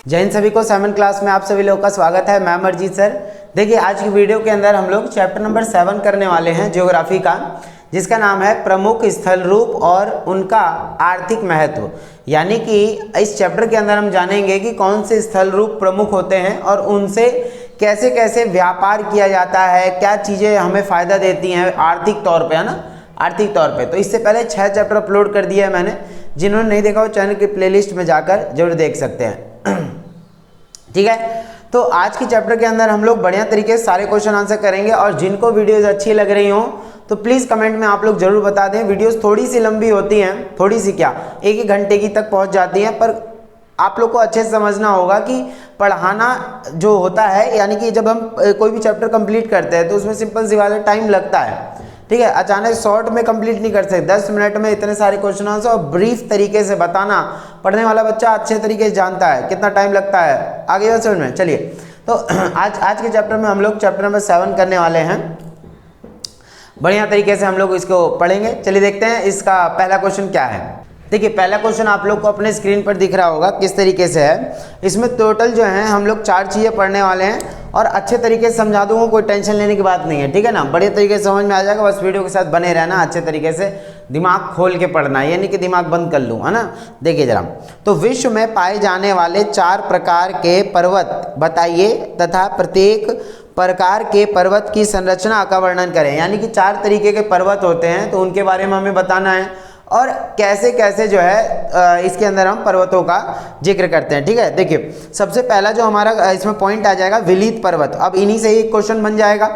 जय हिंद सभी को। 7 क्लास में आप सभी लोगों का स्वागत है। मैं अमरजीत सर। देखिए आज की वीडियो के अंदर हम लोग चैप्टर नंबर 7 करने वाले हैं ज्योग्राफी का, जिसका नाम है प्रमुख स्थल रूप और उनका आर्थिक महत्व। यानी कि इस चैप्टर के अंदर हम जानेंगे कि कौन से स्थल रूप प्रमुख होते हैं और उनसे कैसे कैसे व्यापार किया जाता है, क्या चीज़ें हमें फ़ायदा देती हैं आर्थिक तौर पे, है ना, आर्थिक तौर पे। तो इससे पहले 6 चैप्टर अपलोड कर दिया है मैंने। जिन्होंने नहीं देखा वो चैनल की प्लेलिस्ट में जाकर जरूर देख सकते हैं। ठीक है, तो आज की चैप्टर के अंदर हम लोग बढ़िया तरीके से सारे क्वेश्चन आंसर करेंगे। और जिनको वीडियोस अच्छी लग रही हो तो प्लीज़ कमेंट में आप लोग जरूर बता दें। वीडियोस थोड़ी सी लंबी होती हैं, थोड़ी सी क्या, 1-1 घंटे की तक पहुंच जाती हैं, पर आप लोग को अच्छे से समझना होगा कि पढ़ाना जो होता है, यानी कि जब हम कोई भी चैप्टर कंप्लीट करते हैं तो उसमें सिंपल सी बात है, टाइम लगता है। ठीक है, अचानक शॉर्ट में कंप्लीट नहीं कर सकते। 10 मिनट में इतने सारे क्वेश्चन आंसर और ब्रीफ तरीके से बताना, पढ़ने वाला बच्चा अच्छे तरीके से जानता है कितना टाइम लगता है। आगे बात समझ में। चलिए, तो आज के चैप्टर में हम लोग चैप्टर नंबर 7 करने वाले हैं। बढ़िया तरीके से हम लोग इसको पढ़ेंगे। चलिए देखते हैं इसका पहला क्वेश्चन क्या है। देखिए पहला क्वेश्चन आप लोग को अपने स्क्रीन पर दिख रहा होगा किस तरीके से है। इसमें टोटल जो है हम लोग 4 चीज़ें पढ़ने वाले हैं और अच्छे तरीके से समझा दूंगा, कोई टेंशन लेने की बात नहीं है। ठीक है ना, बढ़िया तरीके से समझ में आ जाएगा। बस वीडियो के साथ बने रहना, अच्छे तरीके से दिमाग खोल के पढ़ना, यानी कि दिमाग बंद कर लूँ, है ना। देखिए जरा, तो विश्व में पाए जाने वाले 4 प्रकार के पर्वत बताइए तथा प्रत्येक प्रकार के पर्वत की संरचना का वर्णन करें। यानी कि 4 तरीके के पर्वत होते हैं तो उनके बारे में हमें बताना है और कैसे कैसे जो है इसके अंदर हम पर्वतों का जिक्र करते हैं। ठीक है, देखिए सबसे पहला जो हमारा इसमें पॉइंट आ जाएगा विलीत पर्वत। अब इन्हीं से ही क्वेश्चन बन जाएगा,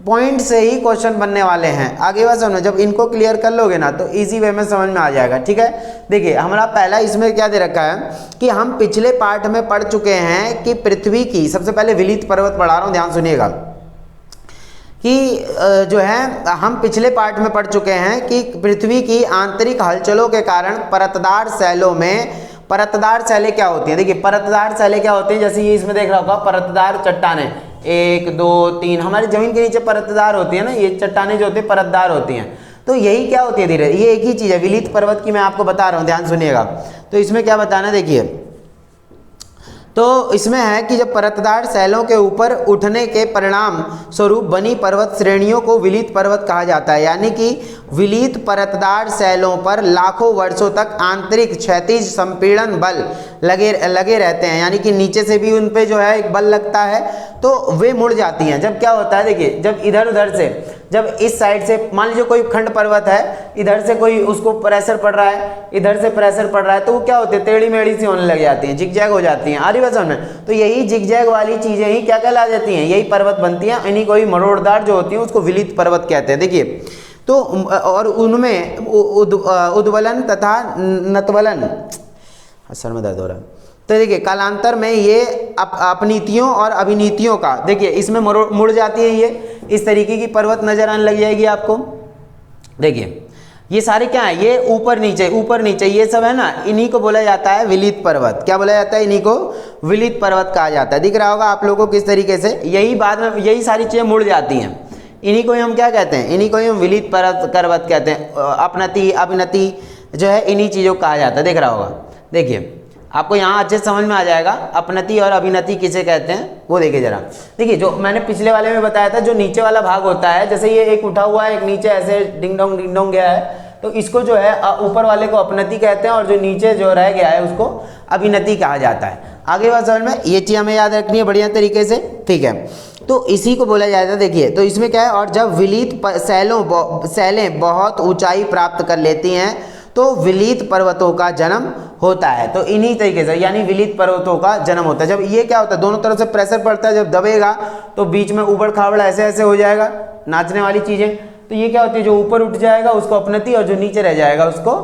पॉइंट से ही क्वेश्चन बनने वाले हैं। आगे बात समझो, जब इनको क्लियर कर लोगे ना तो इजी वे में समझ में आ जाएगा। ठीक है, देखिए हमारा पहला इसमें क्या दे रखा है कि हम पिछले पार्ट में पढ़ चुके हैं कि पृथ्वी की, सबसे पहले विलीत पर्वत पढ़ा रहा हूँ, ध्यान सुनिएगा, कि जो है हम पिछले पार्ट में पढ़ चुके हैं कि पृथ्वी की आंतरिक हलचलों के कारण परतदार शैलों में, परतदार शैलें क्या होती हैं। देखिए परतदार शैलें क्या होती हैं, जैसे ये इसमें देख रहा होगा परतदार चट्टानें, 1 2 3 हमारी जमीन के नीचे परतदार होती है ना, ये चट्टानें जो होती है परतदार होती हैं। तो यही क्या होती है धीरे, ये एक ही चीज़ है विलीत पर्वत की, मैं आपको बता रहा हूँ, ध्यान सुनिएगा। तो इसमें क्या बताना, देखिए तो इसमें है कि जब परतदार शैलों के ऊपर उठने के परिणाम स्वरूप बनी पर्वत श्रेणियों को विलीत पर्वत कहा जाता है। यानी कि विलीत परतदार शैलों पर लाखों वर्षों तक आंतरिक क्षैतिज संपीड़न बल लगे रहते हैं। यानी कि नीचे से भी उन पे जो है एक बल लगता है तो वे मुड़ जाती हैं। जब क्या होता है, देखिए जब इधर उधर से, जब इस साइड से मान लीजिए कोई खंड पर्वत है, इधर से कोई उसको प्रेशर पड़ रहा है, इधर से प्रेशर पड़ रहा है, तो वो क्या होते हैं, टेढ़ी मेढ़ी सी होने लग जाती हैं, जिगजैग हो जाती हैं। आ रही बात समझ में। तो यही जिगजैग वाली चीजें ही क्या कहला जाती हैं, यही पर्वत बनती हैं। इन्हीं को ही मरोड़दार जो होती हैं उसको विलीत पर्वत कहते हैं। देखिए तो और उनमें उद्वलन तथा नतवलन, सर में दर्द हो रहा है। तो देखिए कालांतर में ये अपनीतियों और अभिनीतियों का, देखिए इसमें मुड़ जाती है, ये इस तरीके की पर्वत नजर आने लग जाएगी आपको। देखिए ये सारे क्या है, ये ऊपर नीचे ये सब है ना, इन्हीं को बोला जाता है विलीत पर्वत। क्या बोला जाता है, इन्हीं को विलीत पर्वत कहा जाता है। दिख रहा होगा आप लोगों को किस तरीके से, यही बाद में यही सारी चीजें मुड़ जाती हैं। इन्हीं को ही हम क्या कहते हैं, इन्हीं को ही हम विलीत पर्वत कहते हैं। अपनति अभिनति जो है इन्हीं चीजों को कहा जाता है। देख रहा होगा, देखिए आपको यहाँ अच्छे समझ में आ जाएगा अपनति और अभिनति किसे कहते हैं वो देखिए जरा। देखिए जो मैंने पिछले वाले में बताया था, जो नीचे वाला भाग होता है, जैसे ये एक उठा हुआ है, एक नीचे ऐसे डिंग डोंग गया है, तो इसको जो है ऊपर वाले को अपनति कहते हैं और जो नीचे जो रह गया है उसको अभिनति कहा जाता है। आगे बात समझ में, ये चीज हमें याद रखनी है बढ़िया तरीके से। ठीक है, तो इसी को बोला जाता है। देखिए तो इसमें क्या है, और जब विलीत शैलें बहुत ऊंचाई प्राप्त कर लेती हैं तो विलीत पर्वतों का जन्म होता है। तो इन्हीं तरीके से यानी विलीत पर्वतों का जन्म होता है। जब ये क्या होता है, दोनों तरफ से प्रेशर पड़ता है, जब दबेगा तो बीच में उबड़ खाबड़ ऐसे ऐसे हो जाएगा, नाचने वाली चीजें। तो ये क्या होती है, जो ऊपर उठ जाएगा उसको अपनति और जो नीचे रह जाएगा उसको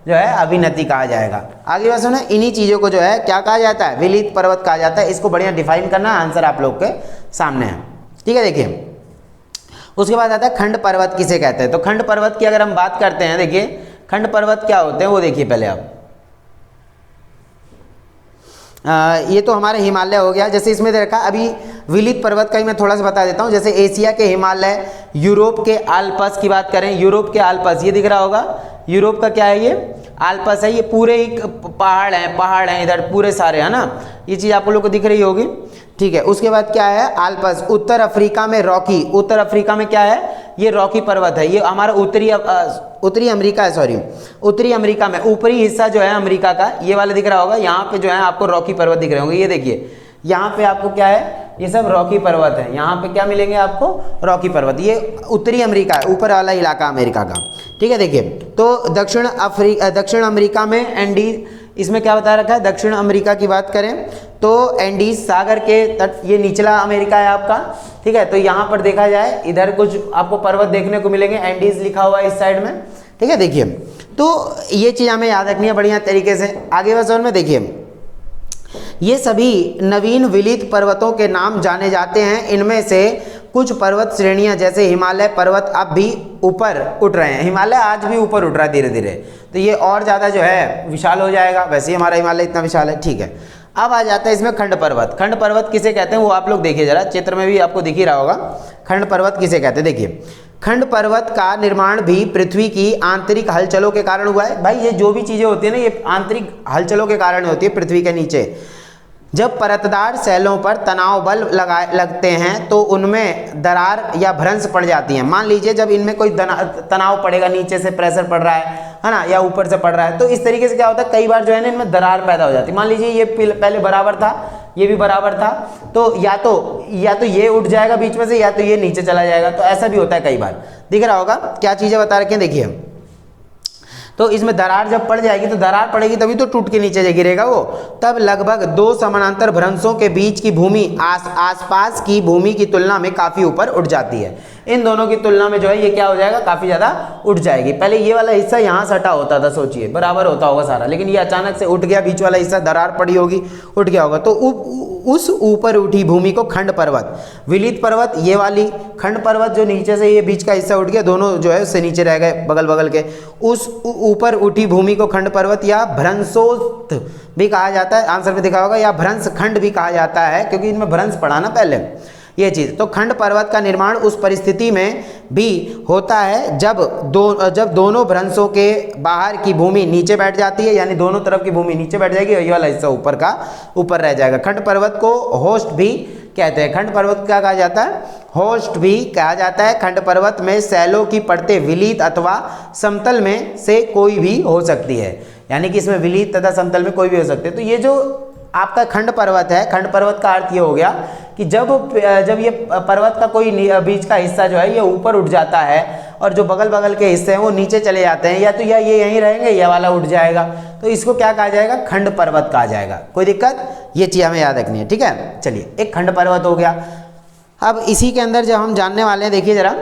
जो है अभिनति कहा जाएगा। आगे बात सुनो, इन्हीं चीजों को जो है क्या कहा जाता है, विलीत पर्वत कहा जाता है। इसको बढ़िया डिफाइन करना, आंसर आप लोग के सामने है। ठीक है, देखिए उसके बाद आता है खंड पर्वत किसे कहते हैं। तो खंड पर्वत की अगर हम बात करते हैं, देखिए खंड पर्वत क्या होते हैं वो देखिए पहले आप। ये तो हमारे हिमालय हो गया, जैसे इसमें देखा अभी विलीत पर्वत का ही मैं थोड़ा सा बता देता हूँ। जैसे एशिया के हिमालय, यूरोप के आल्प्स की बात करें, यूरोप के आल्प्स ये दिख रहा होगा, यूरोप का क्या है ये आल्पस है, ये पूरे ही पहाड़ हैं इधर पूरे सारे, है ना, ये चीज़ आप लोग को दिख रही होगी, ठीक है। उसके बाद क्या है, आल्पस। उत्तर अफ्रीका में रॉकी, उत्तर अफ्रीका में क्या है, ये रॉकी पर्वत है, ये हमारा उत्तरी अमेरिका है, सॉरी उत्तरी अमेरिका में ऊपरी हिस्सा जो है अमेरिका का, ये वाला दिख रहा होगा, यहाँ पे जो है आपको रॉकी पर्वत दिख रहे होंगे, ये देखिए यहाँ पे आपको क्या है, ये सब रॉकी पर्वत है, यहाँ पे क्या मिलेंगे आपको, रॉकी पर्वत, ये उत्तरी अमेरिका है, ऊपर वाला इलाका अमेरिका का, ठीक है। देखिए तो दक्षिण अमेरिका में एंडीज, इसमें क्या बता रखा है, दक्षिण अमेरिका की बात करें तो एंडीज सागर के तट, ये निचला अमेरिका है आपका, ठीक है। तो यहाँ पर देखा जाए इधर कुछ आपको पर्वत देखने को मिलेंगे, एंडीज लिखा हुआ है इस साइड में, ठीक है। देखिए तो ये चीज़ हमें याद रखनी है बढ़िया तरीके से। आगे वर्षन में देखिए, ये सभी नवीन विलित पर्वतों के नाम जाने जाते हैं, इनमें से कुछ पर्वत श्रेणियां जैसे हिमालय पर्वत अब भी ऊपर उठ रहे हैं, हिमालय आज भी ऊपर उठ रहा है धीरे धीरे, तो ये और ज़्यादा जो है विशाल हो जाएगा, वैसे ही हमारा हिमालय इतना विशाल है, ठीक है। अब आ जाता है इसमें खंड पर्वत। खंड पर्वत किसे कहते हैं वो आप लोग देखिए जरा, चित्र में भी आपको दिख ही रहा होगा, खंड पर्वत किसे कहते हैं। देखिए खंड पर्वत का निर्माण भी पृथ्वी की आंतरिक हलचलों के कारण हुआ है। भाई ये जो भी चीज़ें होती है ना, ये आंतरिक हलचलों के कारण होती है पृथ्वी के नीचे। जब परतदार सेलों पर तनाव बल लगते हैं तो उनमें दरार या भ्रंश पड़ जाती हैं। मान लीजिए जब इनमें कोई तनाव पड़ेगा, नीचे से प्रेशर पड़ रहा है ना, या ऊपर से पड़ रहा है, तो इस तरीके से क्या होता है, कई बार जो है ना इनमें दरार पैदा हो जाती है। मान लीजिए ये पहले बराबर था, ये भी बराबर था, तो या तो ये उठ जाएगा बीच में से, या तो ये नीचे चला जाएगा, तो ऐसा भी होता है कई बार। दिख रहा होगा क्या चीज़ें बता रखी हैं, देखिए। तो इसमें दरार जब पड़ जाएगी, तो दरार पड़ेगी तभी तो टूट के नीचे गिरेगा वो। तब लगभग 2 समानांतर भ्रंशों के बीच की भूमि आसपास की भूमि की तुलना में काफ़ी ऊपर उठ जाती है। इन दोनों की तुलना में जो है ये क्या हो जाएगा, काफ़ी ज़्यादा उठ जाएगी। पहले ये वाला हिस्सा यहाँ सटा होता था, सोचिए बराबर होता होगा सारा, लेकिन ये अचानक से उठ गया, बीच वाला हिस्सा दरार पड़ी होगी, उठ गया होगा, तो उस ऊपर उठी भूमि को खंड पर्वत, विलित पर्वत ये वाली, खंड पर्वत जो नीचे से ये बीच का हिस्सा उठ गया, दोनों जो है उससे नीचे रह गए बगल बगल के, उस ऊपर उठी भूमि को खंड पर्वत या भ्रंशोत्थ भी कहा जाता है। आंसर में दिखा होगा, या भ्रंश खंड भी कहा जाता है, क्योंकि इनमें भ्रंश पड़ा ना पहले ये चीज़। तो खंड पर्वत का निर्माण उस परिस्थिति में भी होता है जब दोनों भ्रंशों के बाहर की भूमि नीचे बैठ जाती है, यानी दोनों तरफ की भूमि नीचे बैठ जाएगी और ये वाला हिस्सा ऊपर का ऊपर रह जाएगा। खंड पर्वत को होस्ट भी कहते हैं। खंड पर्वत क्या कहा जाता है, होस्ट भी कहा जाता है। खंड पर्वत में सैलों की परतें विलित अथवा समतल में से कोई भी हो सकती है, यानी कि इसमें विलित तथा समतल में कोई भी हो सकते हैं। तो ये जो आपका खंड पर्वत है, खंड पर्वत का अर्थ ये हो गया कि जब ये पर्वत का कोई बीच का हिस्सा जो है ये ऊपर उठ जाता है और जो बगल बगल के हिस्से हैं वो नीचे चले जाते हैं, या तो ये यहीं रहेंगे, ये वाला उठ जाएगा, तो इसको क्या कहा जाएगा, खंड पर्वत कहा जाएगा। कोई दिक्कत, ये चीज़ हमें याद रखनी है, ठीक है। चलिए एक खंड पर्वत हो गया। अब इसी के अंदर जब हम जानने वाले हैं, देखिए जरा,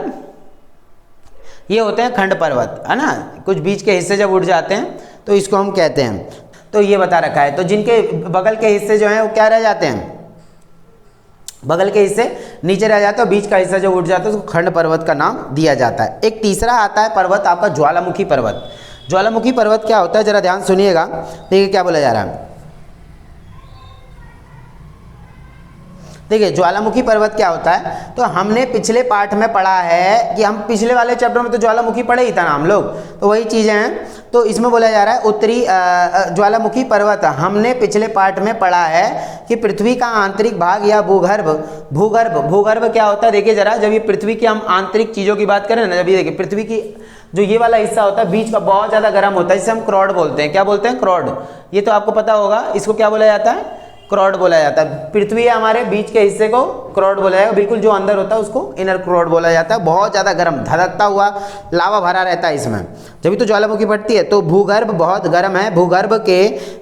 ये होते हैं खंड पर्वत, है ना, कुछ बीच के हिस्से जब उठ जाते हैं तो इसको हम कहते हैं। तो ये बता रखा है, तो जिनके बगल के हिस्से जो हैं वो क्या रह जाते हैं, बगल के हिस्से नीचे रह जाते हैं, बीच का हिस्सा जो उठ जाता है उसको खंड पर्वत का नाम दिया जाता है। एक तीसरा आता है पर्वत आपका ज्वालामुखी पर्वत। ज्वालामुखी पर्वत क्या होता है, जरा ध्यान सुनिएगा, देखिए क्या बोला जा रहा है। देखिए ज्वालामुखी पर्वत क्या होता है, तो हमने पिछले पाठ में पढ़ा है कि हम पिछले वाले चैप्टर में तो ज्वालामुखी पढ़े ही था ना हम लोग, तो वही चीज़ें हैं। तो इसमें बोला जा रहा है उत्तरी ज्वालामुखी पर्वत, हमने पिछले पाठ में पढ़ा है कि पृथ्वी का आंतरिक भाग या भूगर्भ क्या होता है। देखिए जरा, जब ये पृथ्वी की हम आंतरिक चीज़ों की बात करें ना, जब ये देखिए पृथ्वी की जो ये वाला हिस्सा होता है बीच का बहुत ज़्यादा गर्म होता है, जिसे हम क्रॉड बोलते हैं। क्या बोलते हैं, क्रॉड। ये तो आपको पता होगा, इसको क्या बोला जाता है, क्रॉड बोला जाता है। पृथ्वी है हमारे बीच के हिस्से को क्रॉड बोला जाएगा, बिल्कुल जो अंदर होता है उसको इनर क्रॉड बोला जाता है। बहुत ज़्यादा गर्म धधकता हुआ लावा भरा रहता है इसमें, जब तो ज्वालामुखी फटती है। तो भूगर्भ बहुत गर्म है, भूगर्भ के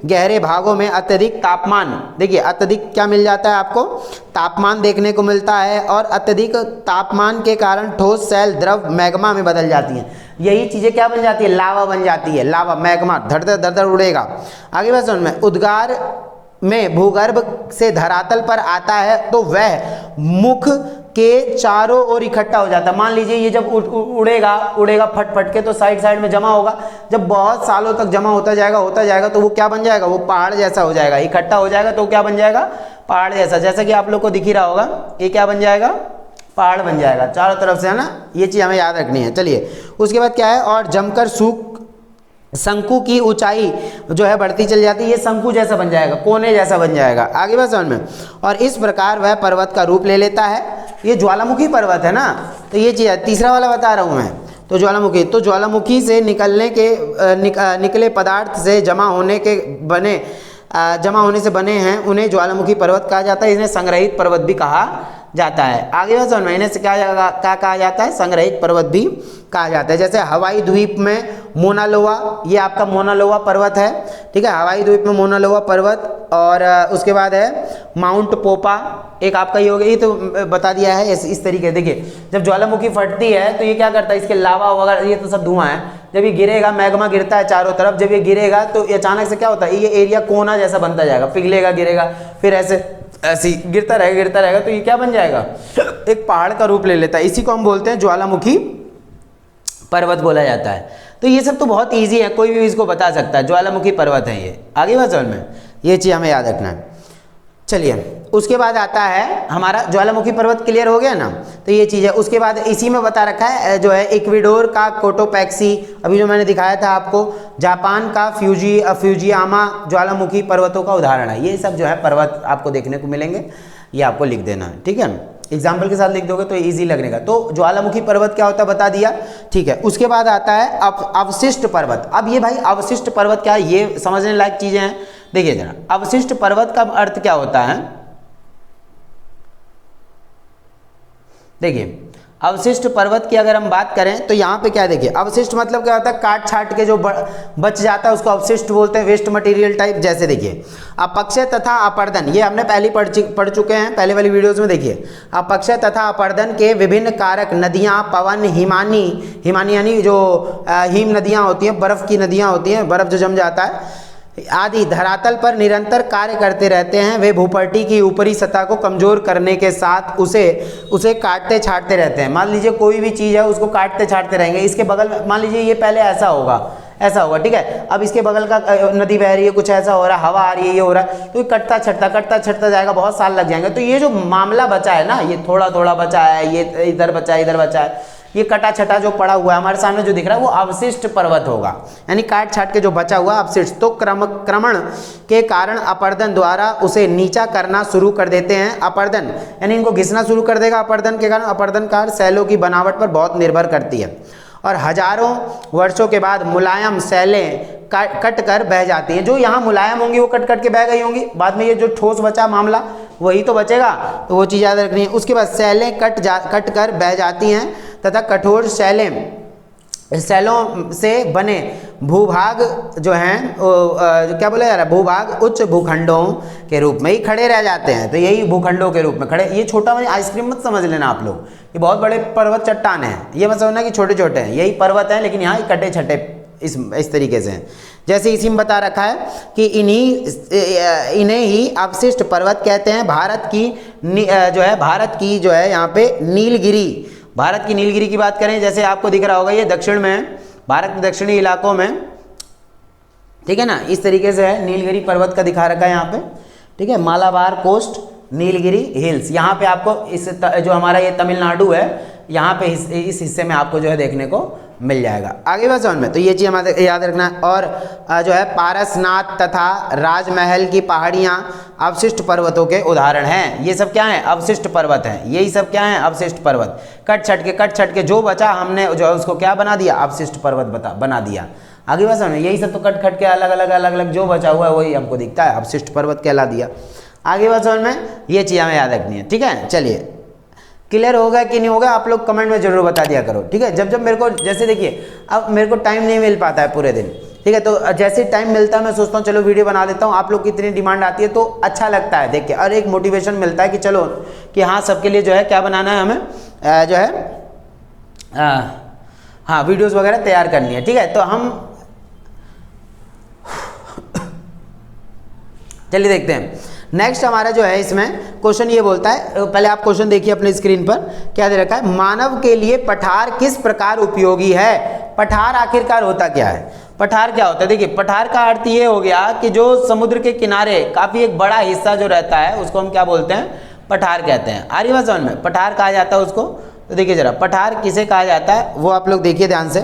गहरे भागों में अत्यधिक तापमान, देखिए अत्यधिक क्या मिल जाता है आपको, तापमान देखने को मिलता है, और अत्यधिक तापमान के कारण ठोस सेल द्रव मैग्मा में बदल जाती हैं। यही चीज़ें क्या बन जाती है, लावा बन जाती है, लावा मैग्मा धड़ उड़ेगा। आगे बात समझ में, उद्गार में भूगर्भ से धरातल पर आता है तो वह मुख के चारों ओर इकट्ठा हो जाता है। मान लीजिए ये जब उड़ेगा फट के, तो साइड में जमा होगा। जब बहुत सालों तक जमा होता जाएगा तो वो क्या बन जाएगा, वो पहाड़ जैसा हो जाएगा, इकट्ठा हो जाएगा तो क्या बन जाएगा, पहाड़ जैसा। जैसा कि आप लोग को दिख ही रहा होगा, ये क्या बन जाएगा, पहाड़ बन जाएगा चारों तरफ से, है ना। ये चीज़ हमें याद रखनी है। चलिए उसके बाद क्या है, और जमकर सूख शंकु की ऊंचाई जो है बढ़ती चली जाती है, ये शंकु जैसा बन जाएगा, कोने जैसा बन जाएगा। आगे बात समझ में। और इस प्रकार वह पर्वत का रूप ले लेता है। ये ज्वालामुखी पर्वत है ना, तो ये चीज़ तीसरा वाला बता रहा हूँ मैं। तो ज्वालामुखी से निकले पदार्थ से जमा होने से बने हैं, उन्हें ज्वालामुखी पर्वत कहा जाता है। इन्हें संग्रहित पर्वत भी कहा जाता है। आगे बात समझ में। इन्हें क्या कहा जाता है? संग्रहित पर्वत भी कहा जाता है। जैसे हवाई द्वीप में मोना लोआ, ये आपका मोना लोआ पर्वत है, ठीक है, हवाई द्वीप में मोना लोआ पर्वत। और उसके बाद है माउंट पोपा, एक आपका ये हो गया, ये तो बता दिया है। इस तरीके देखिए, जब ज्वालामुखी फटती है तो ये क्या करता है, इसके लावा वगैरह ये तो सब धुआं है, जब ये गिरेगा, मैग्मा गिरता है चारों तरफ, जब ये गिरेगा तो अचानक से क्या होता है, ये एरिया कोना जैसा बनता जाएगा, पिघलेगा, गिरेगा, फिर ऐसे गिरता रहेगा, तो ये क्या बन जाएगा, एक पहाड़ का रूप ले लेता है। इसी को हम बोलते हैं ज्वालामुखी पर्वत बोला जाता है। तो ये सब तो बहुत इजी है, कोई भी इसको बता सकता है, ज्वालामुखी पर्वत है ये। आगे बात समझ में, ये चीज़ हमें याद रखना है। चलिए, उसके बाद आता है हमारा ज्वालामुखी पर्वत, क्लियर हो गया ना, तो ये चीज़ है। उसके बाद इसी में बता रखा है जो है इक्वेडोर का कोटोपैक्सी, अभी जो मैंने दिखाया था आपको, जापान का फ्यूजियामा ज्वालामुखी पर्वतों का उदाहरण है। ये सब जो है पर्वत आपको देखने को मिलेंगे, ये आपको लिख देना है, ठीक है। एग्जाम्पल के साथ लिख दोगे तो इजी लगने का। तो ज्वालामुखी पर्वत क्या होता है बता दिया, ठीक है। उसके बाद आता है अवशिष्ट पर्वत। अब ये भाई अवशिष्ट पर्वत क्या है, ये समझने लायक चीजें हैं। देखिए जरा, अवशिष्ट पर्वत का अर्थ क्या होता है, देखिए अवशिष्ट पर्वत की अगर हम बात करें तो यहाँ पे क्या देखिए, अवशिष्ट मतलब क्या होता है, काट छाट के जो बच जाता है उसको अवशिष्ट बोलते हैं, वेस्ट मटेरियल टाइप। जैसे देखिए अपक्षय तथा अपर्दन, ये हमने पहले पढ़ चुके हैं पहले वाली वीडियोस में। देखिए अपक्षय तथा अपर्दन के विभिन्न कारक, नदियाँ, पवन, हिमानी यानी जो हिम नदियाँ होती हैं, बर्फ की नदियाँ होती हैं, बर्फ जो जम जाता है आदि धरातल पर निरंतर कार्य करते रहते हैं। वे भूपट्टी की ऊपरी सतह को कमजोर करने के साथ उसे काटते छाटते रहते हैं। मान लीजिए कोई भी चीज़ है, उसको काटते छाटते रहेंगे। इसके बगल में मान लीजिए ये पहले ऐसा होगा, ठीक है। अब इसके बगल का नदी बह रही है, कुछ ऐसा हो रहा है, हवा आ रही है, ये हो रहा है, तो ये कटता छटता जाएगा, बहुत साल लग जाएंगे। तो ये जो मामला बचा है ना, ये थोड़ा बचा है, ये इधर बचा है, ये कटा छटा जो पड़ा हुआ है हमारे सामने जो दिख रहा है, वो अवशिष्ट पर्वत होगा, यानी काट छाट के जो बचा हुआ अवशिष्ट। तो क्रमण के कारण अपर्दन द्वारा उसे नीचा करना शुरू कर देते हैं। अपर्दन यानी इनको घिसना शुरू कर देगा अपर्दन के कारण। अपर्दन कार शैलों की बनावट पर बहुत निर्भर करती है और हजारों वर्षों के बाद मुलायम शैलें कट कर बह जाती हैं। जो यहाँ मुलायम होंगी वो कट के बह गई होंगी, बाद में ये जो ठोस बचा मामला वही तो बचेगा, तो वो चीज़ याद रखनी है। उसके बाद शैलें कट कर बह जाती हैं तथा कठोर शैलों से बने भूभाग जो हैं क्या बोला जा रहा है, भूभाग उच्च भूखंडों के रूप में ही खड़े रह जाते हैं। तो यही भूखंडों के रूप में खड़े, ये छोटा वाली आइसक्रीम मत समझ लेना आप लोग, ये बहुत बड़े पर्वत चट्टान हैं, ये मत समझना कि छोटे छोटे हैं, यही पर्वत हैं, लेकिन यहाँ कटे छटे इस तरीके से हैं। जैसे इसी में बता रखा है कि इन्हें ही अवशिष्ट पर्वत कहते हैं। भारत की जो है यहाँ पे नीलगिरी, भारत की नीलगिरी की बात करें, जैसे आपको दिख रहा होगा ये दक्षिण में है, भारत के दक्षिणी इलाकों में, ठीक है ना, इस तरीके से है। नीलगिरी पर्वत का दिखा रखा है यहाँ पे, ठीक है, मालाबार कोस्ट, नीलगिरी हिल्स, यहाँ पे आपको इस जो हमारा ये तमिलनाडु है, यहाँ पे इस हिस्से में आपको जो है देखने को मिल जाएगा। आगे बात समझ में, तो ये चीज़ हमारे याद रखना है। और जो है पारसनाथ तथा राजमहल की पहाड़ियाँ अवशिष्ट पर्वतों के उदाहरण हैं। ये सब क्या है, अवशिष्ट पर्वत हैं, यही सब क्या है, अवशिष्ट पर्वत। कट छट के जो बचा हमने जो है उसको क्या बना दिया, अवशिष्ट पर्वत बना दिया। आगे बात समझ, यही सब तो कट के अलग अलग जो बचा हुआ है वही हमको दिखता है, अवशिष्ट पर्वत कहला दिया। आगे बात समझ में, ये चीज़ हमें याद रखनी है, ठीक है। चलिए, क्लियर होगा कि नहीं होगा आप लोग कमेंट में जरूर बता दिया करो, ठीक है। जब मेरे को, जैसे देखिए अब मेरे को टाइम नहीं मिल पाता है पूरे दिन, ठीक है, तो जैसे टाइम मिलता है मैं सोचता हूँ चलो वीडियो बना देता हूँ। आप लोग की इतनी डिमांड आती है तो अच्छा लगता है देख के, और एक मोटिवेशन मिलता है कि चलो कि हाँ सबके लिए जो है क्या बनाना है हमें, जो है हाँ वीडियोज़ वगैरह तैयार करनी है, ठीक है। तो हम चलिए देखते हैं नेक्स्ट हमारा जो है इसमें क्वेश्चन ये बोलता है, पहले आप क्वेश्चन देखिए अपने स्क्रीन पर, क्या दे रखा है, मानव के लिए पठार किस प्रकार उपयोगी है। पठार आखिरकार होता क्या है, पठार क्या होता है, देखिए पठार का अर्थ ये हो गया कि जो समुद्र के किनारे काफ़ी एक बड़ा हिस्सा जो रहता है उसको हम क्या बोलते हैं, पठार कहते हैं। आ रही बात समझ में, पठार कहा जाता है उसको। तो देखिए जरा पठार किसे कहा जाता है वो आप लोग देखिए ध्यान से।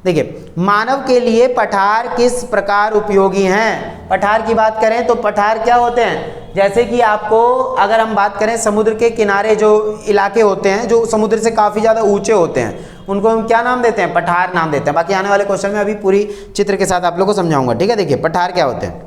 देखिए मानव के लिए पठार किस प्रकार उपयोगी हैं। पठार की बात करें तो पठार क्या होते हैं, जैसे कि आपको अगर हम बात करें समुद्र के किनारे जो इलाके होते हैं जो समुद्र से काफ़ी ज़्यादा ऊंचे होते हैं उनको हम क्या नाम देते हैं, पठार नाम देते हैं। बाकी आने वाले क्वेश्चन में अभी पूरी चित्र के साथ आप लोगों को समझाऊंगा, ठीक है। देखिए पठार क्या होते हैं,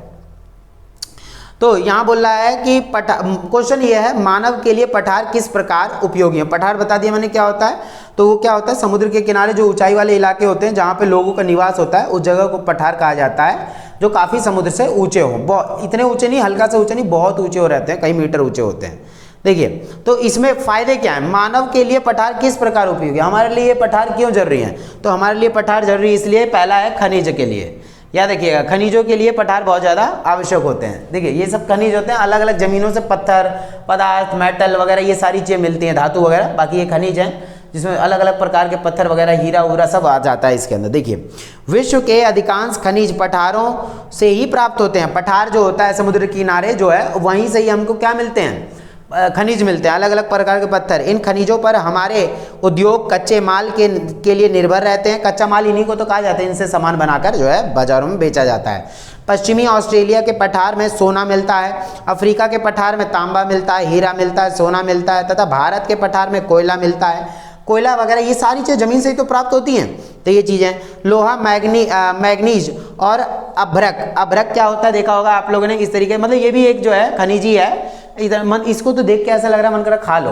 तो यहाँ बोल रहा है कि क्वेश्चन ये है मानव के लिए पठार किस प्रकार उपयोगी है। पठार बता दिया मैंने क्या होता है, तो वो क्या होता है समुद्र के किनारे जो ऊंचाई वाले इलाके होते हैं जहाँ पे लोगों का निवास होता है उस जगह को पठार कहा जाता है, जो काफ़ी समुद्र से ऊंचे हो, इतने ऊंचे नहीं, हल्का से ऊंचे नहीं, बहुत ऊंचे हो रहते हैं, कई मीटर ऊंचे होते हैं। देखिए तो इसमें फायदे क्या है, मानव के लिए पठार किस प्रकार उपयोगी है। हमारे लिए पठार क्यों जरूरी है, तो हमारे लिए पठार जरूरी इसलिए, पहला है खनिज के लिए, याद रखिएगा खनिजों के लिए पठार बहुत ज़्यादा आवश्यक होते हैं। देखिए ये सब खनिज होते हैं, अलग अलग जमीनों से पत्थर पदार्थ मेटल वगैरह ये सारी चीज़ें मिलती हैं, धातु वगैरह, बाकी ये खनिज हैं जिसमें अलग अलग प्रकार के पत्थर वगैरह हीरा उरा सब आ जाता है इसके अंदर। देखिए विश्व के अधिकांश खनिज पठारों से ही प्राप्त होते हैं। पठार जो होता है समुद्र किनारे जो है वहीं से ही हमको क्या मिलते हैं, खनिज मिलते हैं, अलग अलग प्रकार के पत्थर। इन खनिजों पर हमारे उद्योग कच्चे माल के लिए निर्भर रहते हैं। कच्चा माल इन्हीं को तो कहा जाता है, इनसे सामान बनाकर जो है बाजारों में बेचा जाता है। पश्चिमी ऑस्ट्रेलिया के पठार में सोना मिलता है, अफ्रीका के पठार में तांबा मिलता है, हीरा मिलता है, सोना मिलता है, तथा भारत के पठार में कोयला मिलता है। कोयला वगैरह ये सारी चीज़ जमीन से ही तो प्राप्त होती हैं, तो ये चीज़ें लोहा मैग्नीज और अभ्रक क्या होता है देखा होगा आप लोगों ने इस तरीके, मतलब ये भी एक जो है खनिज ही है। इधर मन इसको तो देख के ऐसा लग रहा है मन कर रहा खा लो,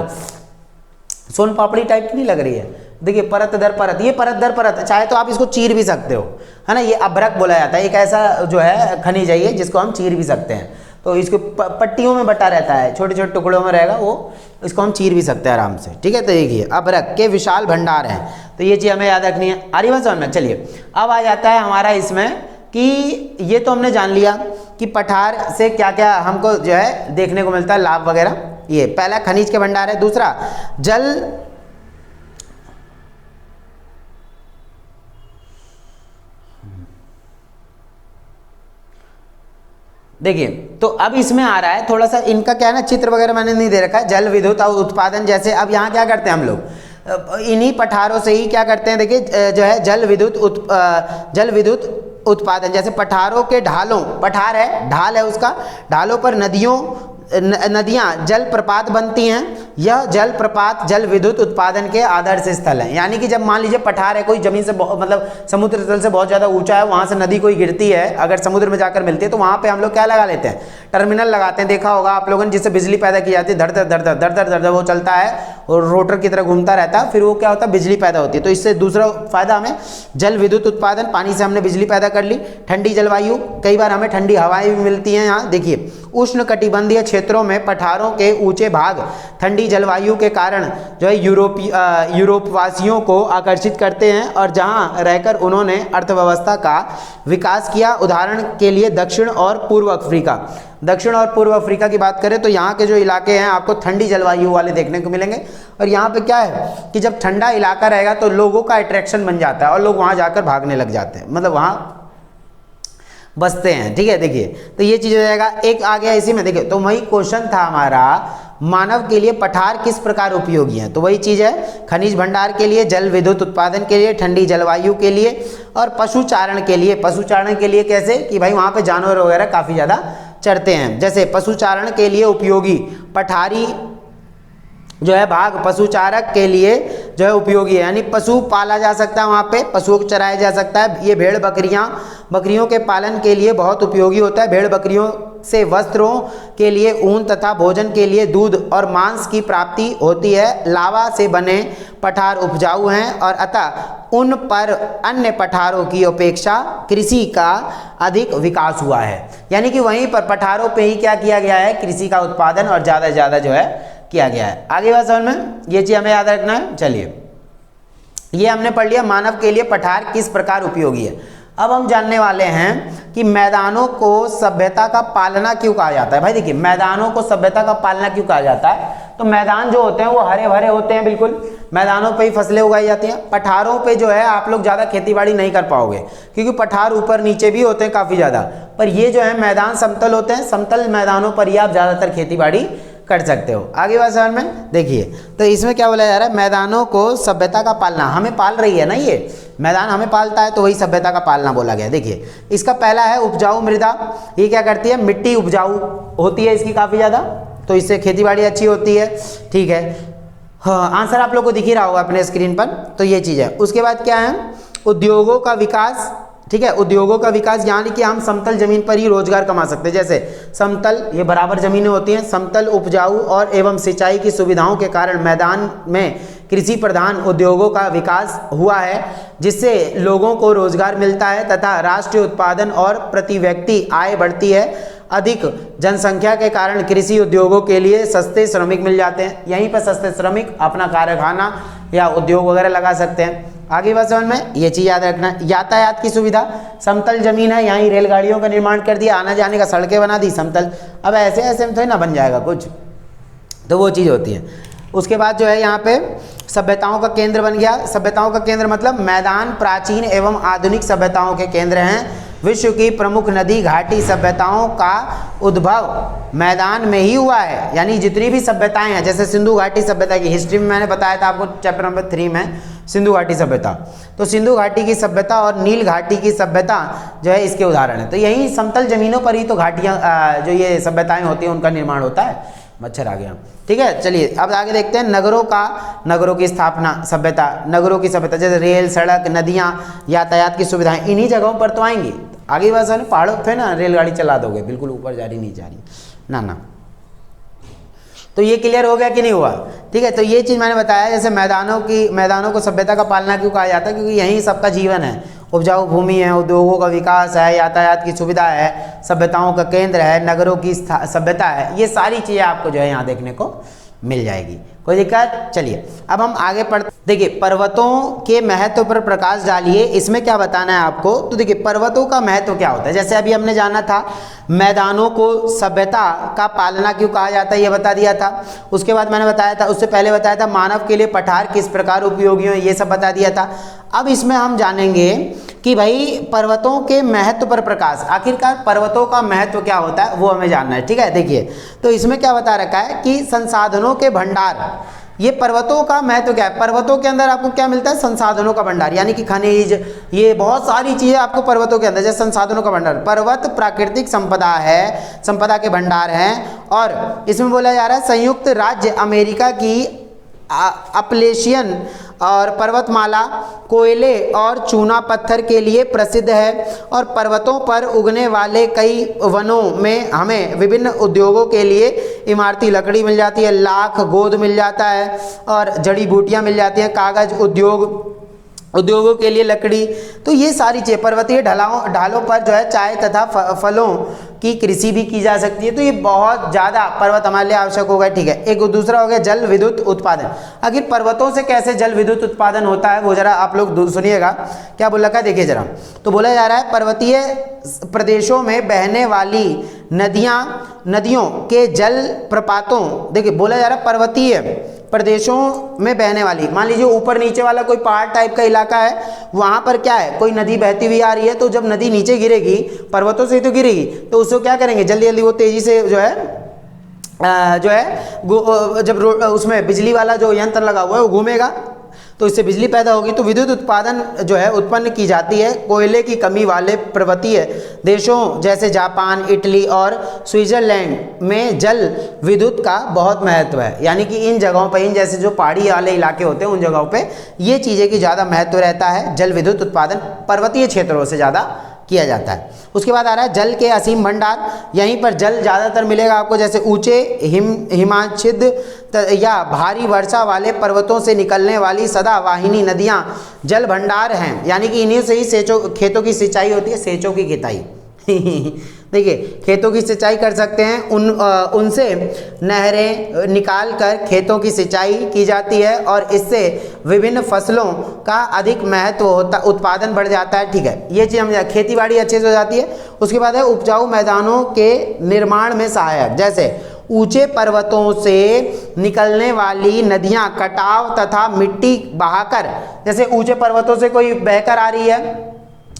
सोन पापड़ी टाइप की नहीं लग रही है। देखिए परत दर परत, ये परत दर परत, चाहे तो आप इसको चीर भी सकते हो, है ना। ये अभ्रक बोला जाता है, एक ऐसा जो है खनिज है ये जिसको हम चीर भी सकते हैं। तो इसको पट्टियों में बटा रहता है, छोटे छोटे टुकड़ों में रहेगा वो, इसको हम चीर भी सकते हैं आराम से, ठीक है। तो देखिए अभ्रक के विशाल भंडार हैं, तो ये चीज़ हमें याद रखनी है। आ रही बात समझ में। चलिए अब आ जाता है हमारा इसमें कि ये तो हमने जान लिया कि पठार से क्या क्या हमको जो है देखने को मिलता है लाभ वगैरह। ये पहला खनिज के भंडार है। दूसरा जल, देखिए तो अब इसमें आ रहा है थोड़ा सा इनका क्या है ना, चित्र वगैरह मैंने नहीं दे रखा है। जल विद्युत और उत्पादन, जैसे अब यहाँ क्या करते हैं हम लोग इन्हीं पठारों से ही क्या करते हैं, देखिए जो है जल विद्युत उत्पादन, जैसे पठारों के ढालों, पठार है ढाल है उसका, ढालों पर नदियाँ जल प्रपात बनती हैं। यह जल प्रपात जल विद्युत उत्पादन के आदर्श स्थल हैं। यानी कि जब मान लीजिए पठार है, कोई जमीन से मतलब समुद्र तल से बहुत ज़्यादा ऊंचा है, वहाँ से नदी कोई गिरती है, अगर समुद्र में जाकर मिलती है तो वहाँ पे हम लोग क्या लगा लेते हैं, टर्मिनल लगाते हैं। देखा होगा आप लोगों ने, जिससे बिजली पैदा की जाती है, धड़ धड़ वो चलता है और रोटर की तरह घूमता रहता है, फिर वो क्या होता है बिजली पैदा होती है। तो इससे दूसरा फायदा हमें जल विद्युत उत्पादन, पानी से हमने बिजली पैदा कर ली। ठंडी जलवायु, कई बार हमें ठंडी हवाएं भी मिलती हैं। यहाँ देखिए उष्ण कटिबंधीय क्षेत्रों में पठारों के ऊंचे भाग ठंडी जलवायु के कारण जो है यूरोपवासियों को आकर्षित करते हैं और जहां रहकर उन्होंने अर्थव्यवस्था का विकास किया। उदाहरण के लिए दक्षिण और पूर्व अफ्रीका की बात करें तो यहाँ के जो इलाके हैं आपको ठंडी जलवायु वाले देखने को मिलेंगे। और यहाँ पे क्या है कि जब ठंडा इलाका रहेगा तो लोगों का अट्रैक्शन बन जाता है और लोग वहाँ जाकर भागने लग जाते हैं, मतलब वहाँ बसते हैं, ठीक है। देखिए तो ये चीज़ हो जाएगा। एक आ गया इसी में, देखिए तो वही क्वेश्चन था हमारा, मानव के लिए पठार किस प्रकार उपयोगी है, तो वही चीज़ है खनिज भंडार के लिए, जल विद्युत उत्पादन के लिए, ठंडी जलवायु के लिए और पशुचारण के लिए। पशुचारण के लिए कैसे कि भाई वहाँ पे जानवर वगैरह काफ़ी ज़्यादा चरते हैं, जैसे पशुचारण के लिए उपयोगी पठारी जो है भाग पशुचारक के लिए जो है उपयोगी है, यानी पशु पाला जा सकता है, वहाँ पे पशुओं को चराया जा सकता है। ये भेड़ बकरियों के पालन के लिए बहुत उपयोगी होता है। भेड़ बकरियों से वस्त्रों के लिए ऊन तथा भोजन के लिए दूध और मांस की प्राप्ति होती है। लावा से बने पठार उपजाऊ हैं और अतः उन पर अन्य पठारों की अपेक्षा कृषि का अधिक विकास हुआ है। यानी कि वहीं पर पठारों पे ही क्या किया गया है, कृषि का उत्पादन और ज़्यादा से ज़्यादा जो है किया गया है। आगे बात समझ में, ये चीज़ हमें याद रखना है। चलिए ये हमने पढ़ लिया मानव के लिए पठार किस प्रकार उपयोगी है। अब हम जानने वाले हैं कि मैदानों को सभ्यता का पालना क्यों कहा जाता है। भाई देखिए मैदानों को सभ्यता का पालना क्यों कहा जाता है, तो मैदान जो होते हैं वो हरे भरे होते हैं, बिल्कुल मैदानों पे ही फसलें उगाई जाती हैं। पठारों पे जो है आप लोग ज़्यादा खेतीबाड़ी नहीं कर पाओगे क्योंकि पठार ऊपर नीचे भी होते हैं काफ़ी ज़्यादा, पर ये जो है मैदान समतल होते हैं, समतल मैदानों पर ही आप ज़्यादातर खेतीबाड़ी कर सकते हो। आगे बात समझ में देखिए, तो इसमें क्या बोला जा रहा है, मैदानों को सभ्यता का पालना, हमें पाल रही है ना, ये मैदान हमें पालता है, तो वही सभ्यता का पालना बोला गया। देखिए इसका पहला है उपजाऊ मृदा, ये क्या करती है, मिट्टी उपजाऊ होती है इसकी काफ़ी ज़्यादा, तो इससे खेती बाड़ी अच्छी होती है, ठीक है। हाँ, आंसर आप लोग को दिख ही रहा होगा अपने स्क्रीन पर, तो ये चीज़ है। उसके बाद क्या है, उद्योगों का विकास, ठीक है, उद्योगों का विकास, यानी कि हम समतल जमीन पर ही रोजगार कमा सकते हैं। जैसे समतल, ये बराबर जमीनें होती हैं, समतल उपजाऊ और एवं सिंचाई की सुविधाओं के कारण मैदान में कृषि प्रधान उद्योगों का विकास हुआ है, जिससे लोगों को रोजगार मिलता है तथा राष्ट्रीय उत्पादन और प्रति व्यक्ति आय बढ़ती है। अधिक जनसंख्या के कारण कृषि उद्योगों के लिए सस्ते श्रमिक मिल जाते हैं, यहीं पर सस्ते श्रमिक अपना कारखाना या उद्योग वगैरह लगा सकते हैं। आगे बात समझ में, ये चीज़ याद रखना। यातायात की सुविधा, समतल जमीन है, यहीं रेलगाड़ियों का निर्माण कर दिया, आने जाने का सड़कें बना दी समतल, अब ऐसे ऐसे में थोड़ी ना बन जाएगा कुछ, तो वो चीज़ होती है। उसके बाद जो है यहाँ पे सभ्यताओं का केंद्र बन गया। सभ्यताओं का केंद्र मतलब मैदान प्राचीन एवं आधुनिक सभ्यताओं के केंद्र हैं। विश्व की प्रमुख नदी घाटी सभ्यताओं का उद्भव मैदान में ही हुआ है, यानी जितनी भी सभ्यताएं हैं, जैसे सिंधु घाटी सभ्यता की हिस्ट्री में मैंने बताया था आपको चैप्टर नंबर 3 में, सिंधु घाटी सभ्यता, तो सिंधु घाटी की सभ्यता और नील घाटी की सभ्यता जो है इसके उदाहरण है। तो यही समतल जमीनों पर ही तो घाटियाँ जो ये सभ्यताएं होती हैं उनका निर्माण होता है। मच्छर आ गया, ठीक है। चलिए अब आगे देखते हैं नगरों की स्थापना, सभ्यता, नगरों की सभ्यता, जैसे रेल, सड़क, नदियाँ, यातायात की सुविधाएं इन्हीं जगहों पर तो आएंगी। आगे बात समझ, पहाड़ों पे ना रेलगाड़ी चला दोगे, बिल्कुल ऊपर जा रही नहीं जा रही, ना। तो ये क्लियर हो गया कि नहीं हुआ, ठीक है। तो ये चीज़ मैंने बताया, जैसे मैदानों को सभ्यता का पालना क्यों कहा जाता है, क्योंकि यहीं सबका जीवन है, उपजाऊ भूमि है, उद्योगों का विकास है, यातायात की सुविधा है, सभ्यताओं का केंद्र है, नगरों की सभ्यता है, ये सारी चीज़ें आपको जो है यहाँ देखने को मिल जाएगी। कोई दिक्कत? चलिए अब हम आगे पढ़ते। देखिए पर्वतों के महत्व पर प्रकाश डालिए, इसमें क्या बताना है आपको। तो देखिए पर्वतों का महत्व क्या होता है, जैसे अभी हमने जाना था मैदानों को सभ्यता का पालना क्यों कहा जाता है, ये बता दिया था। उसके बाद मैंने बताया था, उससे पहले बताया था मानव के लिए पठार किस प्रकार उपयोगी है, ये सब बता दिया था। अब इसमें हम जानेंगे कि भाई पर्वतों के महत्व पर प्रकाश, आखिरकार पर्वतों का महत्व क्या होता है वो हमें जानना है, ठीक है। देखिए तो इसमें क्या बता रखा है कि संसाधनों के भंडार, ये पर्वतों का महत्व क्या है, पर्वतों के अंदर आपको क्या मिलता है, संसाधनों का भंडार, यानी कि खनिज, ये बहुत सारी चीजें आपको पर्वतों के अंदर, जैसे संसाधनों का भंडार। पर्वत प्राकृतिक संपदा है, संपदा के भंडार हैं। और इसमें बोला जा रहा है संयुक्त राज्य अमेरिका की अपलेशियन और पर्वतमाला कोयले और चूना पत्थर के लिए प्रसिद्ध है, और पर्वतों पर उगने वाले कई वनों में हमें विभिन्न उद्योगों के लिए इमारती लकड़ी मिल जाती है, लाख गोद मिल जाता है, और जड़ी बूटियां मिल जाती हैं, कागज उद्योगों के लिए लकड़ी। तो ये सारी चीज़ें पर्वतीय ढालों पर जो है चाय तथा फलों की कृषि भी की जा सकती है। तो ये बहुत ज़्यादा पर्वत हमारे लिए आवश्यक होगा, ठीक है। एक दूसरा हो गया जल विद्युत उत्पादन। आखिर पर्वतों से कैसे जल विद्युत उत्पादन होता है वो जरा आप लोग सुनिएगा, क्या बोल रखा है देखिए जरा। तो बोला जा रहा है पर्वतीय प्रदेशों में बहने वाली नदियों के जल प्रपातों, देखिए बोला जा रहा है पर्वतीय प्रदेशों में बहने वाली, मान लीजिए ऊपर नीचे वाला कोई पहाड़ टाइप का इलाका है, वहाँ पर क्या है कोई नदी बहती हुई आ रही है, तो जब नदी नीचे गिरेगी पर्वतों से तो गिरेगी, तो उसको क्या करेंगे जल्दी जल्दी वो तेजी से जो है जब उसमें बिजली वाला जो यंत्र लगा हुआ है वो घूमेगा, तो इससे बिजली पैदा होगी, तो विद्युत उत्पादन जो है उत्पन्न की जाती है। कोयले की कमी वाले पर्वतीय देशों जैसे जापान, इटली और स्विट्जरलैंड में जल विद्युत का बहुत महत्व है, यानी कि इन जगहों पर, इन जैसे जो पहाड़ी वाले इलाके होते हैं उन जगहों पे ये चीज़ें की ज़्यादा महत्व रहता है, जल विद्युत उत्पादन पर्वतीय क्षेत्रों से ज़्यादा किया जाता है। उसके बाद आ रहा है जल के असीम भंडार, यहीं पर जल ज़्यादातर मिलेगा आपको, जैसे ऊंचे हिमाच्छिद या भारी वर्षा वाले पर्वतों से निकलने वाली सदावाहिनी नदियां जल भंडार हैं, यानी कि इन्हीं से ही खेतों की सिंचाई होती है, सेचों की खेताई देखिए खेतों की सिंचाई कर सकते हैं, उनसे नहरें निकाल कर खेतों की सिंचाई की जाती है, और इससे विभिन्न फसलों का अधिक महत्व होता, उत्पादन बढ़ जाता है, ठीक है। ये चीज़ हम खेती बाड़ी अच्छे से हो जाती है। उसके बाद है उपजाऊ मैदानों के निर्माण में सहायक, जैसे ऊंचे पर्वतों से निकलने वाली नदियां कटाव तथा मिट्टी बहाकर, जैसे ऊंचे पर्वतों से कोई बहकर आ रही है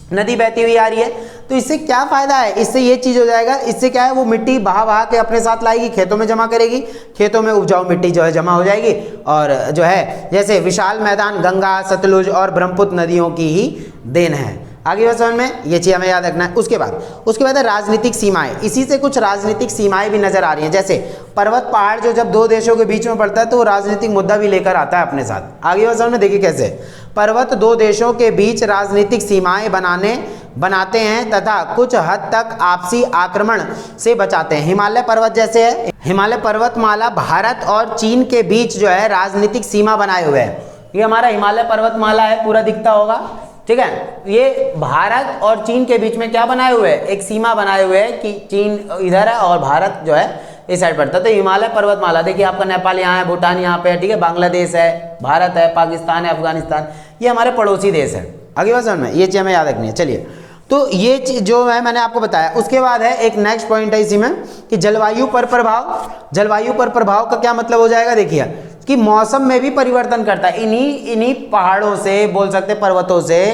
नदी बहती हुई आ रही है, तो इससे क्या फायदा है, इससे ये चीज हो जाएगा, इससे क्या है वो मिट्टी बहा बहा के अपने साथ लाएगी, खेतों में जमा करेगी, खेतों में उपजाऊ मिट्टी जो है जमा हो जाएगी, और जो है जैसे विशाल मैदान गंगा, सतलुज और ब्रह्मपुत्र नदियों की ही देन है। आगे बात समझ में, ये चीज हमें याद रखना है। उसके बाद है राजनीतिक सीमाएं। इसी से कुछ राजनीतिक सीमाएं भी नजर आ रही हैं, जैसे पर्वत पहाड़ जो जब दो देशों के बीच में पड़ता है तो वो राजनीतिक मुद्दा भी लेकर आता है अपने साथ। आगे बात समझ में, देखिए कैसे पर्वत दो देशों के बीच राजनीतिक सीमाएं बनाते हैं तथा कुछ हद तक आपसी आक्रमण से बचाते हैं। हिमालय पर्वत जैसे है, हिमालय पर्वतमाला भारत और चीन के बीच जो है राजनीतिक सीमा बनाए हुए है। ये हमारा हिमालय पर्वतमाला है, पूरा दिखता होगा, ठीक है। ये भारत और चीन के बीच में क्या बनाए हुए है, एक सीमा बनाए हुए है कि चीन इधर है और भारत जो है इस साइड पड़ता है। तो हिमालय पर्वतमाला देखिए आपका नेपाल यहाँ है, भूटान यहाँ पे है, ठीक है, बांग्लादेश है, भारत है, पाकिस्तान है, अफगानिस्तान, ये हमारे पड़ोसी देश है। आगे बात समझ में, ये चीज हमें याद रखनी है। चलिए, तो ये चीज जो है मैंने आपको बताया। उसके बाद है एक नेक्स्ट पॉइंट है इसी में कि जलवायु पर प्रभाव। जलवायु पर प्रभाव का क्या मतलब हो जाएगा, देखिए कि मौसम में भी परिवर्तन करता है। इन्हीं पहाड़ों से, बोल सकते पर्वतों से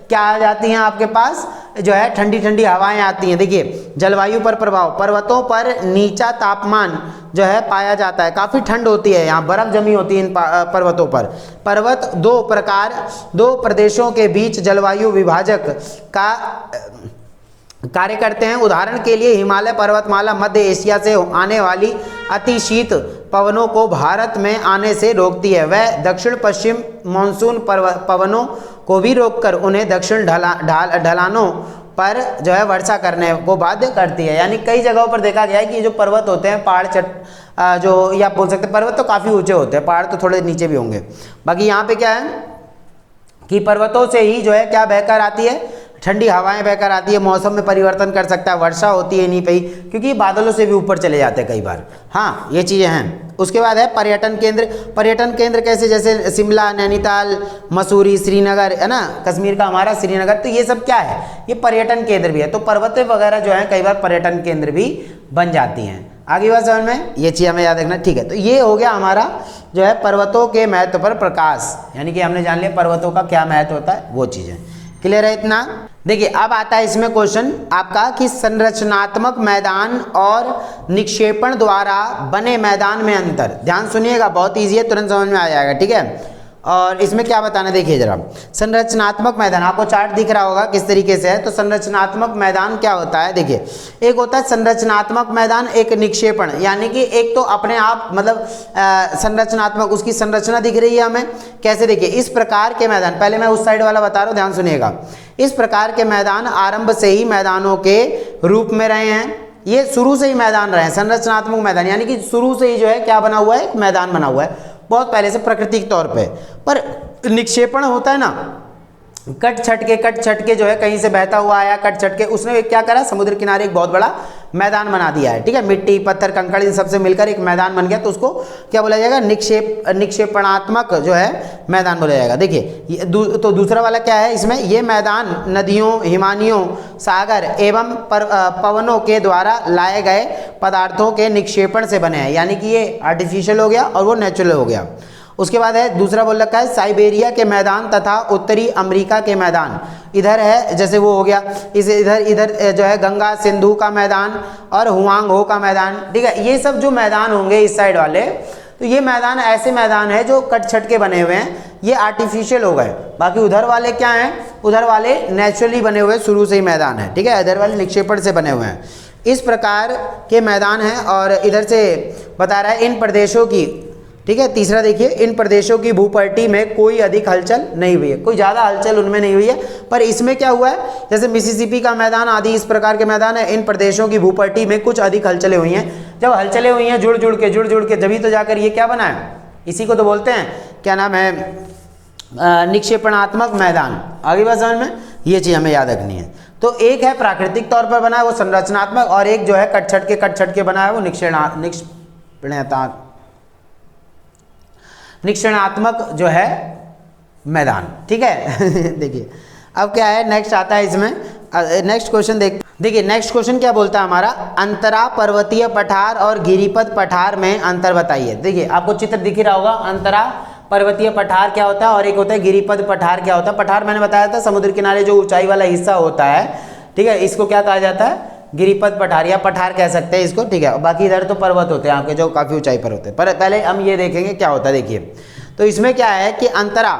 क्या आ जाती हैं आपके पास, जो है ठंडी ठंडी हवाएं आती हैं। देखिए जलवायु पर प्रभाव, पर्वतों पर नीचा तापमान जो है पाया जाता है, काफ़ी ठंड होती है, यहाँ बर्फ जमी होती है इन पर्वतों पर। पर्वत दो प्रदेशों के बीच जलवायु विभाजक का कार्य करते हैं। उदाहरण के लिए हिमालय पर्वतमाला मध्य एशिया से आने वाली अतिशीत पवनों को भारत में आने से रोकती है। वह दक्षिण पश्चिम मानसून पवनों को भी रोककर उन्हें दक्षिण ढलानों पर जो है वर्षा करने को बाध्य करती है। यानी कई जगहों पर देखा गया है कि जो पर्वत होते हैं, पहाड़ जो या बोल सकते हैं, पर्वत तो काफ़ी ऊंचे होते हैं, पहाड़ तो थोड़े नीचे भी होंगे। बाकी यहाँ पे क्या है कि पर्वतों से ही जो है क्या बहकर आती है, ठंडी हवाएं बहकर आती है, मौसम में परिवर्तन कर सकता है, वर्षा होती है नहीं पे ही, क्योंकि बादलों से भी ऊपर चले जाते हैं कई बार। हाँ, ये चीज़ें हैं। उसके बाद है पर्यटन केंद्र। पर्यटन केंद्र कैसे, जैसे शिमला, नैनीताल, मसूरी, श्रीनगर, है ना, कश्मीर का हमारा श्रीनगर, तो ये सब क्या है, ये पर्यटन केंद्र भी है। तो पर्वतें वगैरह जो है कई बार पर्यटन केंद्र भी बन जाती हैं। आगे बात समझ में, ये चीज़ हमें याद रखना, ठीक है। तो ये हो गया हमारा जो है पर्वतों के महत्व पर प्रकाश, यानी कि हमने जान लिया पर्वतों का क्या महत्व होता है, वो चीज़ें क्लियर है इतना। देखिए अब आता है इसमें क्वेश्चन आपका कि संरचनात्मक मैदान और निक्षेपण द्वारा बने मैदान में अंतर। ध्यान सुनिएगा, बहुत इजी है, तुरंत समझ में आ जाएगा, ठीक है। और इसमें क्या बताना, देखिए जरा, संरचनात्मक मैदान, आपको चार्ट दिख रहा होगा किस तरीके से है। तो संरचनात्मक मैदान क्या होता है, देखिए एक होता है संरचनात्मक मैदान, एक निक्षेपण, यानी कि एक तो अपने आप मतलब संरचनात्मक, उसकी संरचना दिख रही है हमें कैसे, देखिए इस प्रकार के मैदान, पहले मैं उस साइड वाला बता रहा हूँ, ध्यान सुनिएगा। इस प्रकार के मैदान आरंभ से ही मैदानों के रूप में रहे हैं, ये शुरू से ही मैदान रहे हैं। संरचनात्मक मैदान यानी कि शुरू से ही जो है क्या बना हुआ है, मैदान बना हुआ है, बहुत पहले से प्राकृतिक तौर पे। पर निक्षेपण होता है ना, कट छट के जो है कहीं से बहता हुआ आया, कट छट के उसने क्या करा, समुद्र किनारे एक बहुत बड़ा मैदान बना दिया है, ठीक है, मिट्टी पत्थर कंकड़ इन सबसे मिलकर एक मैदान बन गया, तो उसको क्या बोला जाएगा, निक्षेपणात्मक जो है मैदान बोला जाएगा। देखिए तो दूसरा वाला क्या है इसमें, ये मैदान नदियों, हिमानियों, सागर एवं पवनों के द्वारा लाए गए पदार्थों के निक्षेपण से बने हैं, यानी कि ये आर्टिफिशियल हो गया और वो नेचुरल हो गया। उसके बाद है दूसरा बोल रखा है साइबेरिया के मैदान तथा उत्तरी अमेरिका के मैदान, इधर है जैसे वो हो गया, इस इधर जो है गंगा सिंधु का मैदान और हुआंग हो का मैदान, ठीक है। ये सब जो मैदान होंगे इस साइड वाले, तो ये मैदान ऐसे मैदान है जो कट छट के बने हुए हैं, ये आर्टिफिशियल हो गए। बाकी उधर वाले क्या हैं, उधर वाले नेचुरली बने हुए शुरू से ही मैदान है, ठीक है, इधर वाले निक्षेपण से बने हुए हैं। इस प्रकार के मैदान हैं और इधर से बता रहा है इन प्रदेशों की, ठीक है। तीसरा देखिए, इन प्रदेशों की भूपट्टी में कोई अधिक हलचल नहीं हुई है, कोई ज़्यादा हलचल उनमें नहीं हुई है। पर इसमें क्या हुआ है, जैसे मिसिसिपी का मैदान आदि इस प्रकार के मैदान है, इन प्रदेशों की भूपट्टी में कुछ अधिक हलचलें हुई हैं। जब हलचलें हुई हैं जुड़ जुड़ के जभी तो जाकर ये क्या बना है, इसी को तो बोलते हैं, क्या नाम है, निक्षेपणात्मक मैदान। आगे बात समझ में, ये चीज़ हमें याद रखनी है। तो एक है प्राकृतिक तौर पर बना है वो संरचनात्मक, और एक जो है कट छट के बना है वो निक्षेपणात्मक जो है मैदान, ठीक है। देखिए अब क्या है, नेक्स्ट आता है इसमें, नेक्स्ट क्वेश्चन देखिए नेक्स्ट क्वेश्चन क्या बोलता है हमारा, अंतरा पर्वतीय पठार और गिरिपथ पठार में अंतर बताइए। देखिए आपको चित्र दिख ही रहा होगा, अंतरा पर्वतीय पठार क्या होता है और एक होता है गिरिपद पठार क्या होता है। पठार मैंने बताया था समुद्र किनारे जो ऊंचाई वाला हिस्सा होता है, ठीक है, इसको क्या कहा जाता है, गिरिपद पठार या पठार कह सकते हैं इसको, ठीक है। बाकी इधर तो पर्वत होते हैं आपके जो काफ़ी ऊंचाई पर होते हैं। पर पहले हम ये देखेंगे क्या होता है। देखिए तो इसमें क्या है कि अंतरा,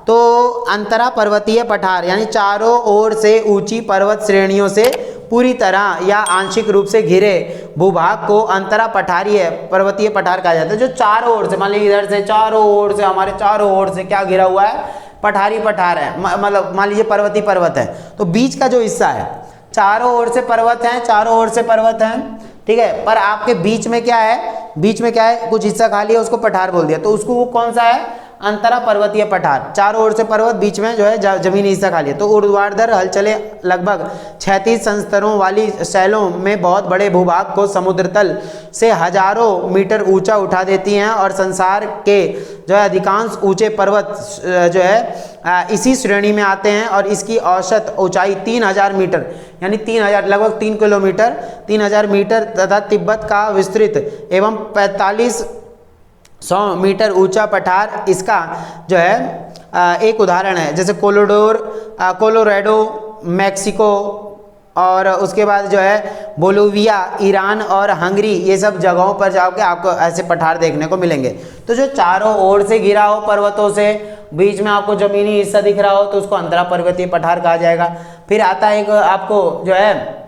तो अंतरा पर्वतीय पठार यानी चारों ओर से ऊंची पर्वत श्रेणियों से पूरी तरह या आंशिक रूप से घिरे भूभाग को अंतरा पठारीय पर्वतीय पठार कहा जाता है। जो चारों ओर से, मान लीजिए इधर से चारों ओर से, हमारे चारों ओर से क्या घिरा हुआ है, पठारी पठार है, मतलब मान लीजिए पर्वतीय पर्वत है, तो बीच का जो हिस्सा है, चारों ओर से पर्वत हैं, चारों ओर से पर्वत हैं, ठीक है, पर आपके बीच में क्या है, बीच में क्या है, कुछ हिस्सा खाली है, उसको पठार बोल दिया, तो उसको वो कौन सा है, अंतरा पर्वतीय पठार। चारों ओर से पर्वत, बीच में जो है जमीनी हिस्सा खाली है। तो ऊर्ध्वाधर हलचलें लगभग 36 संस्तरों वाली शैलों में बहुत बड़े भूभाग को समुद्र तल से हजारों मीटर ऊंचा उठा देती हैं और संसार के जो है अधिकांश ऊंचे पर्वत जो है इसी श्रेणी में आते हैं और इसकी औसत ऊंचाई 3000 मीटर यानी 3000 लगभग 3 किलोमीटर 3000 मीटर तथा तिब्बत का विस्तृत एवं 4500 मीटर ऊंचा पठार इसका जो है एक उदाहरण है। जैसे कोलोराडो, मैक्सिको और उसके बाद जो है बोलिविया, ईरान और हंगरी, ये सब जगहों पर जाओगे आपको ऐसे पठार देखने को मिलेंगे। तो जो चारों ओर से घिरा हो पर्वतों से, बीच में आपको जमीनी हिस्सा दिख रहा हो तो उसको अंतरा पर्वतीय पठार कहा जाएगा। फिर आता है एक आपको जो है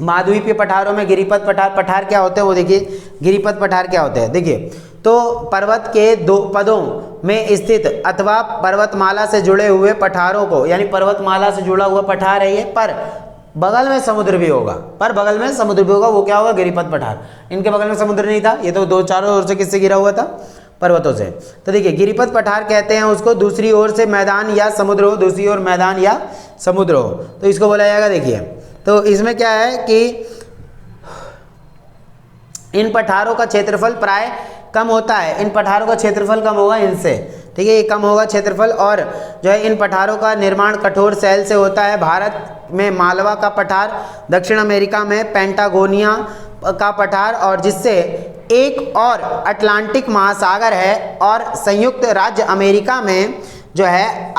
महाद्वीपीय पठारों में गिरिपद पठार। पठार क्या होते हैं वो देखिए, गिरिपद पठार क्या होते हैं देखिए, तो पर्वत के दो पदों में स्थित अथवा पर्वतमाला से जुड़े हुए पठारों को, यानी पर्वतमाला से जुड़ा हुआ पठार है ये, पर बगल में समुद्र भी होगा, पर बगल में समुद्र भी होगा, वो क्या होगा, गिरिपद पठार। इनके बगल में समुद्र नहीं था, ये तो दो चारों ओर से किससे घिरा हुआ था, पर्वतों से। तो देखिए गिरिपद पठार कहते हैं उसको, दूसरी ओर से मैदान या समुद्र हो, दूसरी ओर मैदान या समुद्र हो तो इसको बोला जाएगा। देखिए तो इसमें क्या है कि इन पठारों का क्षेत्रफल प्राय कम होता है, इन पठारों का क्षेत्रफल कम होगा इनसे, ठीक है, ये कम होगा क्षेत्रफल। और जो है इन पठारों का निर्माण कठोर शैल से होता है। भारत में मालवा का पठार, दक्षिण अमेरिका में पेंटागोनिया का पठार, और जिससे एक और अटलांटिक महासागर है, और संयुक्त राज्य अमेरिका में जो है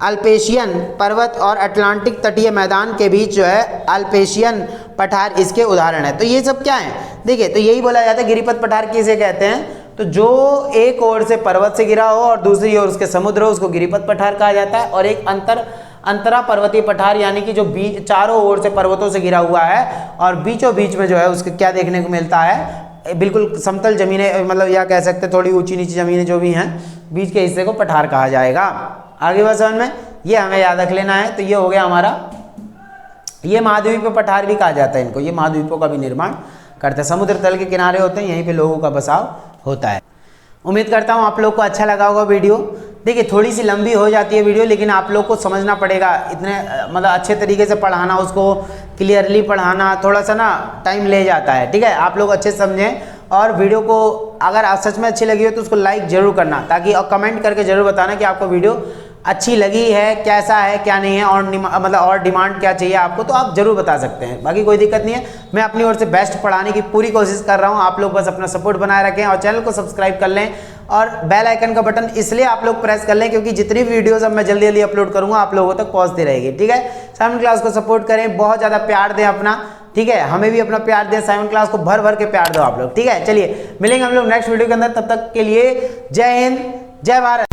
अल्पेशियन पर्वत और अटलांटिक तटीय मैदान के बीच जो है अल्पेशियन पठार इसके उदाहरण है। तो ये सब क्या है देखिए, तो यही बोला जाता है गिरिपद पठार किसे कहते हैं, तो जो एक ओर से पर्वत से घिरा हो और दूसरी ओर उसके समुद्र हो उसको गिरिपद पठार कहा जाता है। और एक अंतरा पर्वतीय पठार यानी कि जो चारों ओर से पर्वतों से घिरा हुआ है और बीचों बीच में जो है उसके क्या देखने को मिलता है, बिल्कुल समतल जमीनें, मतलब या कह सकते हैं थोड़ी ऊंची नीची जमीनें जो भी हैं, बीच के हिस्से को पठार कहा जाएगा। आगे बात समझ में, ये हमें याद रख लेना है। तो ये हो गया हमारा, ये महाद्वीपीय पठार भी कहा जाता है इनको, ये महाद्वीपों का भी निर्माण करते हैं, समुद्र तल के किनारे होते हैं, यहीं पे लोगों का बसाव होता है। उम्मीद करता हूँ आप लोग को अच्छा लगा होगा वीडियो। देखिए थोड़ी सी लंबी हो जाती है वीडियो, लेकिन आप लोग को समझना पड़ेगा, इतने मतलब अच्छे तरीके से पढ़ाना, उसको क्लियरली पढ़ाना थोड़ा सा ना टाइम ले जाता है, ठीक है। आप लोग अच्छे से समझें और वीडियो को अगर आप सच में अच्छी लगी हो तो उसको लाइक जरूर करना, ताकि और कमेंट करके जरूर बताना कि आपको वीडियो अच्छी लगी है, कैसा है क्या नहीं है, और मतलब और डिमांड क्या चाहिए आपको, तो आप जरूर बता सकते हैं। बाकी कोई दिक्कत नहीं है, मैं अपनी ओर से बेस्ट पढ़ाने की पूरी कोशिश कर रहा हूं। आप लोग बस अपना सपोर्ट बनाए रखें और चैनल को सब्सक्राइब कर लें, और बेल आइकन का बटन इसलिए आप लोग प्रेस कर लें क्योंकि जितनी भी वीडियोस अब मैं जल्दी जल्दी अपलोड करूंगा आप लोगों तक पहुंचती रहेगी, ठीक है। 7 क्लास को सपोर्ट करें, बहुत ज़्यादा प्यार दें अपना, ठीक है, हमें भी अपना प्यार दें, 7 क्लास को भर भर के प्यार दो आप लोग, ठीक है। चलिए मिलेंगे हम लोग नेक्स्ट वीडियो के अंदर, तब तक के लिए जय हिंद, जय भारत।